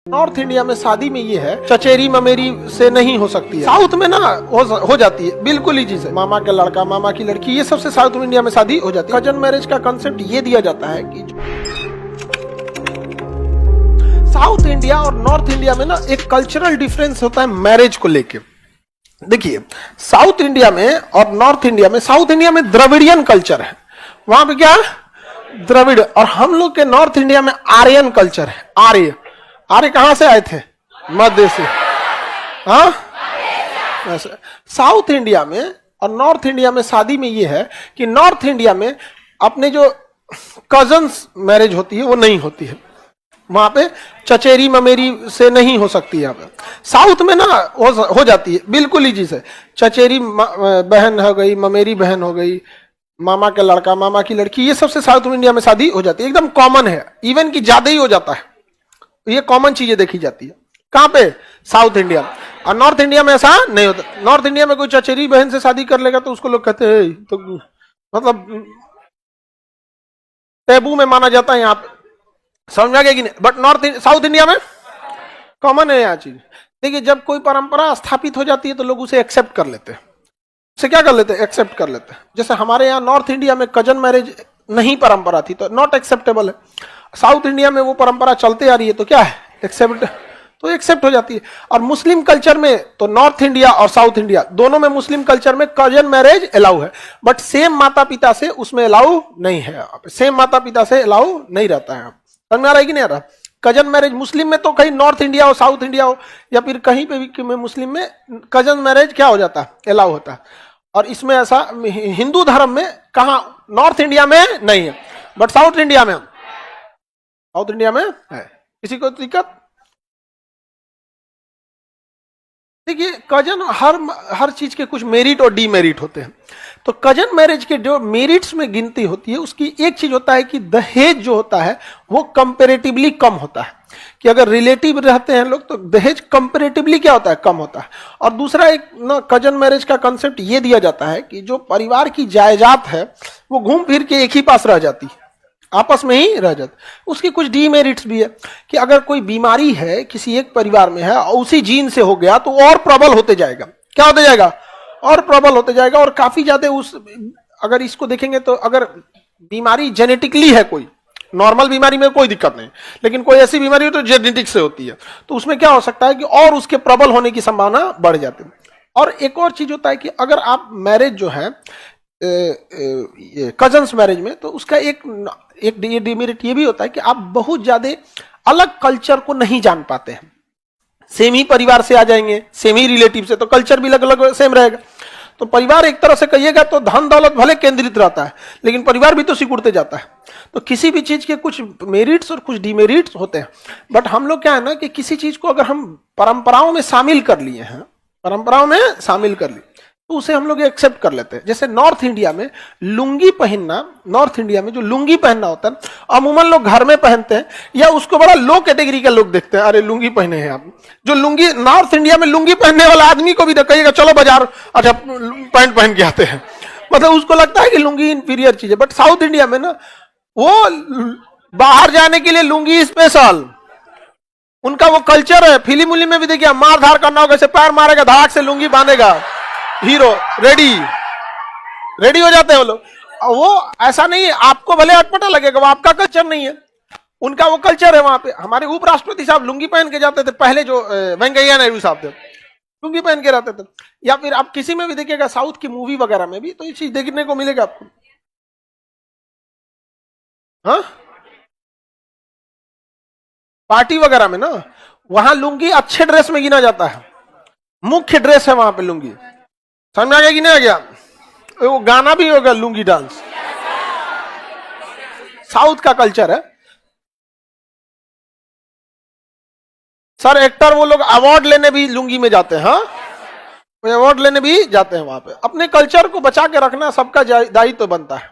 North India में शादी में ये है, चचेरी ममेरी से नहीं हो सकती है। साउथ में ना हो जाती है, बिल्कुल ही चीज है। मामा का लड़का, मामा की लड़की, ये सबसे साउथ इंडिया में शादी हो जाती है। कजन मैरिज का कंसेप्ट ये दिया जाता है कि साउथ इंडिया और नॉर्थ इंडिया में ना एक कल्चरल डिफरेंस होता है मैरिज को लेके। देखिए, साउथ इंडिया में और नॉर्थ इंडिया में, साउथ इंडिया में द्रविडियन कल्चर है, वहां पे क्या है, द्रविड़। और हम लोग के नॉर्थ इंडिया में आर्यन कल्चर है। आर्य, आर्य कहां से आए थे? मध्य से। हाँ, साउथ इंडिया में और नॉर्थ इंडिया में शादी में ये है कि नॉर्थ इंडिया में अपने जो कजन्स मैरिज होती है वो नहीं होती है, वहां पे चचेरी ममेरी से नहीं हो सकती है। यहाँ पे साउथ में ना हो जाती है, बिल्कुल ही चीज है। चचेरी बहन हो गई, ममेरी बहन हो गई, मामा का लड़का, मामा की लड़की, ये सबसे साउथ इंडिया में शादी हो जाती है। एकदम कॉमन है, इवन की ज्यादा ही हो जाता है। ये कॉमन चीजें देखी जाती है कहां पे? South India. और नॉर्थ इंडिया में ऐसा नहीं होता। नॉर्थ इंडिया में कोई चचेरी बहन से शादी कर लेगा तो उसको लोग कहते हैं, तो मतलब टैबू में माना जाता है यहाँ पे। समझ में आ गया कि नहीं? बट साउथ इंडिया में कॉमन है यहाँ चीज। देखिए, जब कोई परंपरा स्थापित हो जाती है तो लोग उसे एक्सेप्ट कर लेते हैं। उसे क्या कर लेते हैं? एक्सेप्ट कर लेते हैं। जैसे हमारे यहाँ नॉर्थ इंडिया में कजन मैरिज नहीं परंपरा थी तो नॉट एक्सेप्टेबल है। साउथ इंडिया में वो परंपरा चलते आ रही है तो क्या है? एक्सेप्ट, तो एक्सेप्ट हो जाती है। और मुस्लिम कल्चर में तो नॉर्थ इंडिया और साउथ इंडिया दोनों में, मुस्लिम कल्चर में कजन मैरिज अलाउ है, बट सेम माता पिता से उसमें अलाउ नहीं है। सेम माता पिता से अलाउ नहीं रहता है। समझ में आ रहा है कि नहीं आ रहा? कजन मैरिज मुस्लिम में तो कहीं नॉर्थ इंडिया हो, साउथ इंडिया हो, या फिर कहीं पे भी मुस्लिम में कजन मैरिज क्या हो जाता है? अलाउ होता है। और इसमें ऐसा हिंदू धर्म में कहा, नॉर्थ इंडिया में नहीं है, बट साउथ इंडिया में, साउथ इंडिया में है। किसी को दिक्कत? देखिए, कजन हर चीज के कुछ मेरिट और डीमेरिट होते हैं। तो कजन मैरिज के जो मेरिट्स में गिनती होती है, उसकी एक चीज होता है कि दहेज जो होता है वो कंपैरेटिवली कम होता है। कि अगर रिलेटिव रहते हैं लोग तो दहेज कंपैरेटिवली क्या होता है? कम होता है। और दूसरा एक ना, कजन मैरिज का कंसेप्ट ये दिया जाता है कि जो परिवार की जायदाद है वो घूम फिर के एक ही पास रह जाती है, आपस में ही रह जाती। उसकी कुछ डीमेरिट्स भी है कि अगर कोई बीमारी है किसी एक परिवार में है और उसी जीन से हो गया तो और प्रबल होते जाएगा। क्या होते जाएगा? और प्रबल होते जाएगा। और काफी ज्यादा अगर इसको देखेंगे तो अगर बीमारी जेनेटिकली है, कोई नॉर्मल बीमारी में कोई दिक्कत नहीं, लेकिन कोई ऐसी बीमारी हो तो जेनेटिक से होती है, तो उसमें क्या हो सकता है कि और उसके प्रबल होने की संभावना बढ़ जाती है। और एक और चीज होता है कि अगर आप मैरिज जो है कजन्स मैरिज में, तो उसका एक डिमेरिट ये भी होता है कि आप बहुत ज्यादा अलग कल्चर को नहीं जान पाते हैं। सेम ही परिवार से आ जाएंगे, सेम ही रिलेटिव से, तो कल्चर भी अलग अलग सेम रहेगा। तो परिवार एक तरह से कहिएगा तो धन दौलत भले केंद्रित रहता है, लेकिन परिवार भी तो सिकुड़ते जाता है। तो किसी भी चीज के कुछ मेरिट्स और कुछ डिमेरिट्स होते हैं। बट हम लोग क्या है ना कि किसी चीज को अगर हम परंपराओं में शामिल कर लिए हैं, परंपराओं में शामिल कर लिए, तो उसे हम लोग एक्सेप्ट कर लेते हैं। जैसे नॉर्थ इंडिया में लुंगी पहनना, नॉर्थ इंडिया में जो लुंगी पहनना होता है अमूमन लोग घर में पहनते हैं, या उसको बड़ा लो कैटेगरी के लोग देखते हैं, अरे लुंगी पहने हैं आप। जो लुंगी, नॉर्थ इंडिया में लुंगी पहनने वाला आदमी को भी कहिएगा चलो बाजार, अच्छा पैंट पहन के आते हैं, मतलब उसको लगता है कि लुंगी इंफीरियर चीज है। बट साउथ इंडिया में ना, वो बाहर जाने के लिए लुंगी स्पेशल, उनका वो कल्चर है। फिल्म उलिम में भी देखिए, मार धार करना होगा, ऐसे पैर मारेगा, धाक से लुंगी बांधेगा, हीरो रेडी हो जाते हैं वो लोग। वो ऐसा नहीं है, आपको भले अटपटा लगेगा, वो आपका कल्चर नहीं है, उनका वो कल्चर है। वहां पे हमारे उपराष्ट्रपति साहब लुंगी पहन के जाते थे पहले, जो वेंकैया नायडू साहब थे, लुंगी पहन के रहते थे। या फिर आप किसी में भी देखिएगा, साउथ की मूवी वगैरह में भी तो ये चीज देखने को मिलेगा आपको। हाँ, पार्टी वगैरह में ना, वहां लुंगी अच्छे ड्रेस में गिना जाता है, मुख्य ड्रेस है वहां पे लुंगी। समझ में आ गया कि नहीं आ गया? वो गाना भी होगा लुंगी डांस, साउथ का कल्चर है। सर एक्टर वो लोग अवार्ड लेने भी लुंगी में जाते हैं। हाँ, अवार्ड लेने भी जाते हैं वहां पे। अपने कल्चर को बचा के रखना सबका दायित्व बनता है।